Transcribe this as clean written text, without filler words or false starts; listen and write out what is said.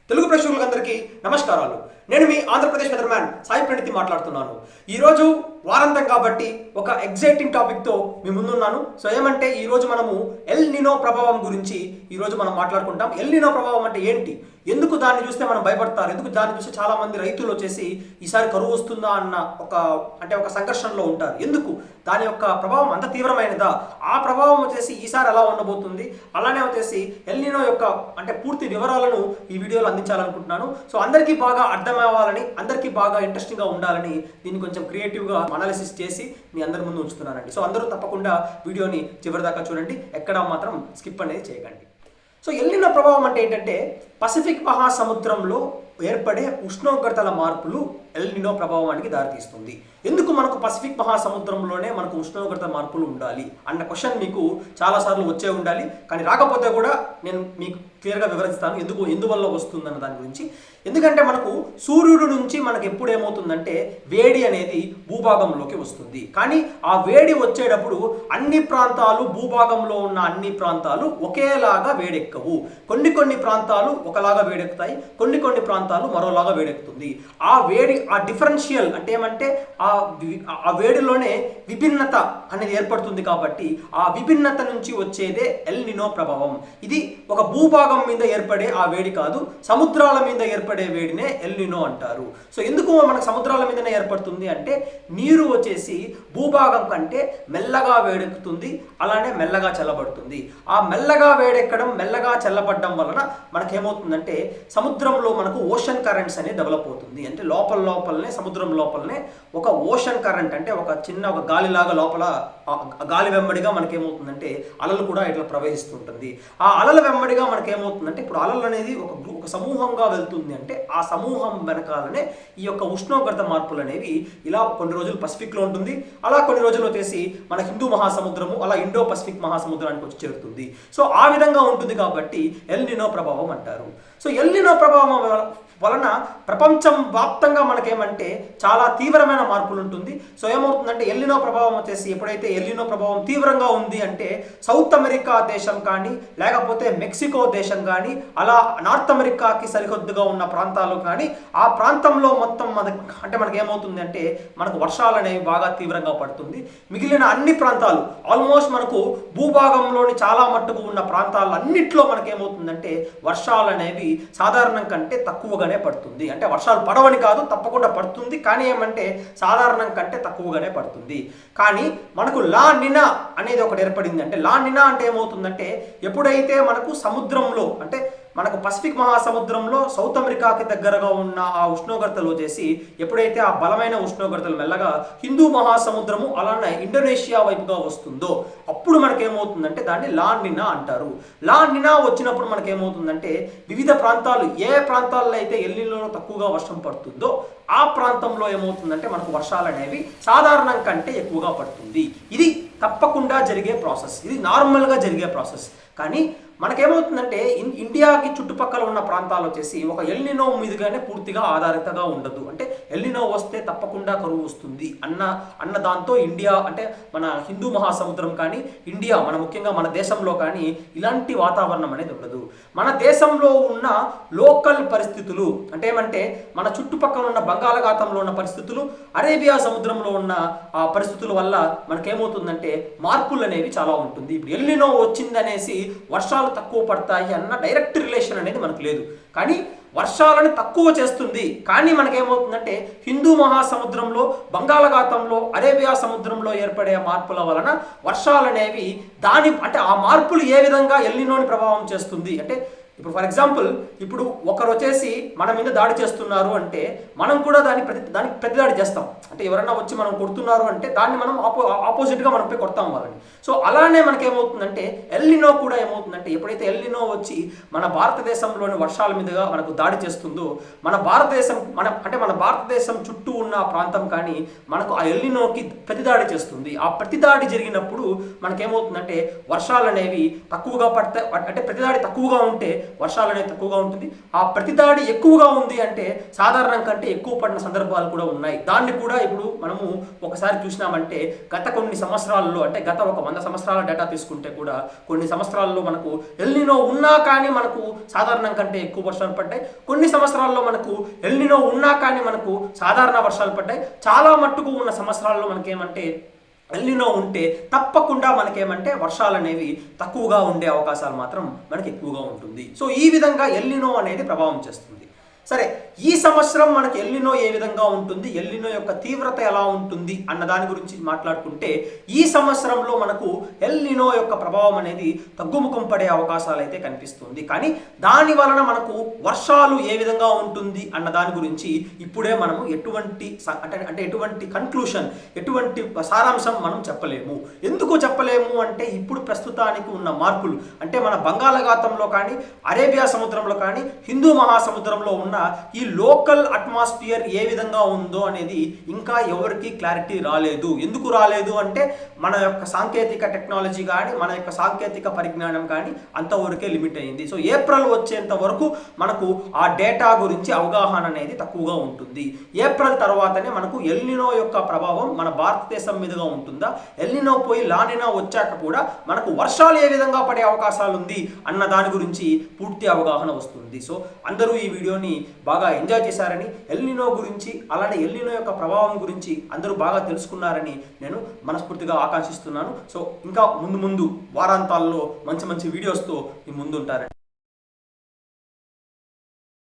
తెలుగు ప్రేక్షకులందరికీ నమస్కారాలు. నేను మీ ఆంధ్రప్రదేశ్ వెదర్మ్యాన్ సాయి ప్రణితి మాట్లాడుతున్నాను. ఈరోజు వారాంతం కాబట్టి ఒక ఎగ్జైటింగ్ టాపిక్తో మీ ముందున్నాను. సో ఏమంటే ఈరోజు మనము ఎల్ నినో ప్రభావం గురించి ఈరోజు మనం మాట్లాడుకుంటాం. ఎల్ నినో ప్రభావం అంటే ఏంటి, ఎందుకు దాన్ని చూస్తే మనం భయపడతారు, ఎందుకు దాన్ని చూస్తే చాలా మంది రైతులు వచ్చేసి ఈసారి కరువు వస్తుందా అన్న ఒక సంఘర్షణలో ఉంటారు. ఎందుకు దాని యొక్క ప్రభావం అంత తీవ్రమైనదా, ఆ ప్రభావం వచ్చేసి ఈసారి ఎలా ఉండబోతుంది, అలానే వచ్చేసి ఎల్ నినో యొక్క పూర్తి వివరాలను ఈ వీడియోలో అందించాలనుకుంటున్నాను. సో అందరికీ బాగా అర్థం అవ్వాలని, అందరికీ బాగా ఇంట్రెస్టింగ్గా ఉండాలని దీన్ని కొంచెం క్రియేటివ్గా అనాలిసిస్ చేసి మీ అందరి ముందు ఉంచుతున్నానండి. సో అందరూ తప్పకుండా వీడియోని చివరి దాకా చూడండి, ఎక్కడా మాత్రం స్కిప్ అనేది చేయకండి. సో ఎల్ నినో ప్రభావం అంటే ఏంటంటే పసిఫిక్ మహాసముద్రంలో ఏర్పడే ఉష్ణోగ్రతల మార్పులు ఎల్ నినో ప్రభావానికి దారితీస్తుంది. ఎందుకు మనకు పసిఫిక్ మహాసముద్రంలోనే మనకు ఉష్ణోగ్రత మార్పులు ఉండాలి అన్న క్వశ్చన్ మీకు చాలాసార్లు వచ్చే ఉండాలి, కానీ రాకపోతే కూడా నేను మీకు క్లియర్గా వివరిస్తాను ఎందువల్ల వస్తుందన్న దాని గురించి. ఎందుకంటే మనకు సూర్యుడు నుంచి మనకు ఎప్పుడు ఏమవుతుందంటే వేడి అనేది భూభాగంలోకి వస్తుంది, కానీ ఆ వేడి వచ్చేటప్పుడు అన్ని ప్రాంతాలు, భూభాగంలో ఉన్న అన్ని ప్రాంతాలు ఒకేలాగా వేడెక్కవు. కొన్ని ప్రాంతాలు ఒకలాగా వేడెక్కుతాయి, కొన్ని ప్రాంతాలు మరోలాగా వేడెక్కుతుంది. ఆ వేడి, ఆ డిఫరెన్షియల్ అంటే ఏమంటే ఆ వేడిలోనే విభిన్నత అనేది ఏర్పడుతుంది. కాబట్టి ఆ విభిన్నత నుంచి వచ్చేదే ఎల్ నినో ప్రభావం. ఇది ఒక భూభాగం మీద ఏర్పడే ఆ వేడి కాదు, సముద్రాల మీద ఏర్పడే వేడినే ఎల్ నినో అంటారు. సో ఎందుకు మనకు సముద్రాల మీదనే ఏర్పడుతుంది అంటే నీరు వచ్చేసి భూభాగం కంటే మెల్లగా వేడెక్కుతుంది, అలానే మెల్లగా చల్లబడుతుంది. ఆ మెల్లగా వేడెక్కడం, మెల్లగా చల్లబడడం వలన మనకేమవుతుందంటే సముద్రంలో మనకు ఓషన్ కరెంట్స్ అనేది డెవలప్ అవుతుంది. అంటే లోపలనే సముద్రం లోపలనే ఒక ఓషన్ కరెంట్, అంటే ఒక గాలిలాగా లోపల గాలి వెంబడిగా మనకేమవుతుందంటే అలలు కూడా ఇట్లా ప్రవహిస్తుంటుంది. ఆ అలల వెంబడిగా మనకేమవుతుందంటే ఇప్పుడు అలలు అనేది ఒక సమూహంగా వెళ్తుంది, అంటే ఆ సమూహం వెనకాలనే ఈ యొక్క ఉష్ణోగ్రత మార్పులు అనేవి ఇలా కొన్ని రోజులు పసిఫిక్లో ఉంటుంది, అలా కొన్ని రోజులు వచ్చేసి మన హిందూ మహాసముద్రము, అలా ఇండో పసిఫిక్ మహాసముద్రానికి వచ్చి చేరుతుంది. సో ఆ విధంగా ఉంటుంది కాబట్టి ఎల్ నినో ప్రభావం అంటారు. సో ఎల్ నినో ప్రభావం వలన ప్రపంచం వ్యాప్తంగా మనకేమంటే చాలా తీవ్రమైన మార్పులు ఉంటుంది. సో ఏమవుతుందంటే ఎల్ నినో ప్రభావం వచ్చేసి ఎప్పుడైతే ఎల్ నినో ప్రభావం తీవ్రంగా ఉంది అంటే సౌత్ అమెరికా దేశం కానీ, లేకపోతే మెక్సికో దేశం కానీ, అలా నార్త్ అమెరికాకి సరిహద్దుగా ఉన్న ప్రాంతాలు కానీ, ఆ ప్రాంతంలో మొత్తం మనకేమవుతుంది అంటే మనకు వర్షాలు అనేవి బాగా తీవ్రంగా పడుతుంది. మిగిలిన అన్ని ప్రాంతాలు ఆల్మోస్ట్ మనకు భూభాగంలోని చాలా మట్టుకు ఉన్న ప్రాంతాలు అన్నిట్లో మనకేమవుతుందంటే వర్షాలు అనేవి సాధారణం కంటే తక్కువగానే పడుతుంది. అంటే వర్షాలు పడవని కాదు, తప్పకుండా పడుతుంది, కానీ ఏమంటే సాధారణం కంటే తక్కువగానే పడుతుంది. కానీ మనకు లా నినా అనేది ఒకటి ఏర్పడింది. అంటే లా నినా అంటే ఏమవుతుందంటే ఎప్పుడైతే మనకు సముద్రంలో, అంటే మనకు పసిఫిక్ మహాసముద్రంలో సౌత్ అమెరికాకి దగ్గరగా ఉన్న ఆ ఉష్ణోగ్రతలు వచ్చేసి ఎప్పుడైతే ఆ బలమైన ఉష్ణోగ్రతలు మెల్లగా హిందూ మహాసముద్రము అలానే ఇండోనేషియా వైపుగా వస్తుందో అప్పుడు మనకేమవుతుందంటే దాన్ని లా నినా అంటారు. లా నినా వచ్చినప్పుడు మనకేమవుతుందంటే వివిధ ప్రాంతాలు, ఏ ప్రాంతాల్లో అయితే ఎల్ నినోలో తక్కువగా వర్షం పడుతుందో ఆ ప్రాంతంలో ఏమవుతుందంటే మనకు వర్షాలు అనేవి సాధారణం కంటే ఎక్కువగా పడుతుంది. ఇది తప్పకుండా జరిగే ప్రాసెస్, ఇది నార్మల్గా జరిగే ప్రాసెస్. కానీ మనకేమవుతుందంటే ఇండియాకి చుట్టుపక్కల ఉన్న ప్రాంతాలు వచ్చేసి ఒక ఎల్ నినో మీదుగానే పూర్తిగా ఆధారితంగా ఉండదు. అంటే ఎల్ నినో వస్తే తప్పకుండా కరువు వస్తుంది అన్న దాంతో ఇండియా, అంటే మన హిందూ మహాసముద్రం కానీ, ఇండియా ముఖ్యంగా మన దేశంలో కానీ ఇలాంటి వాతావరణం అనేది ఉండదు. మన దేశంలో ఉన్న లోకల్ పరిస్థితులు అంటే ఏమంటే మన చుట్టుపక్కల ఉన్న బంగాళాఖాతంలో ఉన్న పరిస్థితులు, అరేబియా సముద్రంలో ఉన్న ఆ పరిస్థితుల వల్ల మనకేమవుతుందంటే మార్పులు అనేవి చాలా ఉంటుంది. ఇప్పుడు ఎల్ నినో వచ్చిందనేసి వర్షాలు తక్కువ పడతాయి అన్న డైరెక్ట్ రిలేషన్ అనేది మనకు లేదు, కానీ వర్షాలను తక్కువ చేస్తుంది. కానీ మనకేమవుతుందంటే హిందూ మహాసముద్రంలో, బంగాళాఖాతంలో, అరేబియా సముద్రంలో ఏర్పడే మార్పుల వలన వర్షాలు అనేవి ఆ మార్పులు ఏ విధంగా ఎల్ నినోని ప్రభావం చేస్తుంది అంటే ఇప్పుడు ఫర్ ఎగ్జాంపుల్ ఇప్పుడు ఒకరు వచ్చేసి మన మీద దాడి చేస్తున్నారు అంటే మనం కూడా దానికి ప్రతిదాడి చేస్తాం. అంటే ఎవరైనా వచ్చి మనం కొడుతున్నారు అంటే దాన్ని మనం ఆపోజిట్గా మనం పోయి కొడతాం వాళ్ళని. సో అలానే మనకేమవుతుందంటే ఎల్ నినో కూడా ఏమవుతుందంటే ఎప్పుడైతే ఎల్ నినో వచ్చి మన భారతదేశంలోని వర్షాల మీదుగా మనకు దాడి చేస్తుందో మన భారతదేశం చుట్టూ ఉన్న ప్రాంతం కానీ మనకు ఆ ఎల్ నినోకి ప్రతిదాడి చేస్తుంది. ఆ ప్రతిదాడి జరిగినప్పుడు మనకేమవుతుందంటే వర్షాలు అనేవి తక్కువగా పడతాయి. అంటే ప్రతిదాడి తక్కువగా ఉంటే వర్షాలు అనేది తక్కువగా ఉంటుంది. ఆ ప్రతిదాడి ఎక్కువగా ఉంది అంటే సాధారణం కంటే ఎక్కువ పడిన సందర్భాలు కూడా ఉన్నాయి. దాన్ని కూడా ఇప్పుడు మనము ఒకసారి చూసినామంటే గత కొన్ని సంవత్సరాల్లో, అంటే గత ఒక 100 సంవత్సరాల డేటా తీసుకుంటే కూడా కొన్ని సంవత్సరాల్లో మనకు ఎల్నినో ఉన్నా కానీ మనకు సాధారణం కంటే ఎక్కువ వర్షాలు పడ్డాయి. కొన్ని సంవత్సరాల్లో మనకు ఎల్నినో ఉన్నా కానీ మనకు సాధారణ వర్షాలు పడ్డాయి. చాలా మట్టుకు ఉన్న సంవత్సరాల్లో మనకేమంటే ఎల్నినో ఉంటే తప్పకుండా మనకేమంటే వర్షాలు అనేవి తక్కువగా ఉండే అవకాశాలు మాత్రం మనకి ఎక్కువగా ఉంటుంది. సో ఈ విధంగా ఎల్నినో అనేది ప్రభావం చేస్తుంది. సరే, ఈ సంవత్సరం మనకి ఎల్నినో ఏ విధంగా ఉంటుంది, ఎల్నినో యొక్క తీవ్రత ఎలా ఉంటుంది అన్న దాని గురించి మాట్లాడుకుంటే ఈ సంవత్సరంలో మనకు ఎల్నినో యొక్క ప్రభావం అనేది తగ్గుముఖం పడే అవకాశాలు అయితే కనిపిస్తుంది. కానీ దాని వలన మనకు వర్షాలు ఏ విధంగా ఉంటుంది అన్న దాని గురించి ఇప్పుడే మనము ఎటువంటి ఎటువంటి కన్క్లూషన్, ఎటువంటి సారాంశం మనం చెప్పలేము. ఎందుకు చెప్పలేము అంటే ఇప్పుడు ప్రస్తుతానికి ఉన్న మార్పులు, అంటే మన బంగాళాఖాతంలో కానీ అరేబియా సముద్రంలో కానీ హిందూ మహాసముద్రంలో ఉన్న ఈ లోకల్ అట్మాస్ఫియర్ ఏ విధంగా ఉందో అనేది ఇంకా ఎవరికి క్లారిటీ రాలేదు. ఎందుకు రాలేదు అంటే మన యొక్క సాంకేతిక టెక్నాలజీ కానీ మన యొక్క సాంకేతిక పరిజ్ఞానం కానీ అంతవరకే లిమిట్ అయింది. సో ఏప్రిల్ వచ్చేంత వరకు మనకు ఆ డేటా గురించి అవగాహన అనేది తక్కువగా ఉంటుంది. ఏప్రిల్ తర్వాతనే మనకు ఎల్నినో యొక్క ప్రభావం మన భారతదేశం మీదుగా ఉంటుందా, ఎల్నినో పోయి లానినో వచ్చాక కూడా మనకు వర్షాలు ఏ విధంగా పడే అవకాశాలు ఉంది అన్న దాని గురించి పూర్తి అవగాహన వస్తుంది. సో అందరూ ఈ వీడియోని బాగా ఎంజాయ్ చేశారని, ఎల్నినో గురించి అలానే ఎల్నినో యొక్క ప్రభావం గురించి అందరూ బాగా తెలుసుకున్నారని నేను మనస్ఫూర్తిగా ఆకాంక్షిస్తున్నాను. సో ఇంకా ముందు వారాంతాల్లో మంచి మంచి వీడియోస్తో మీ ముందు ఉంటారని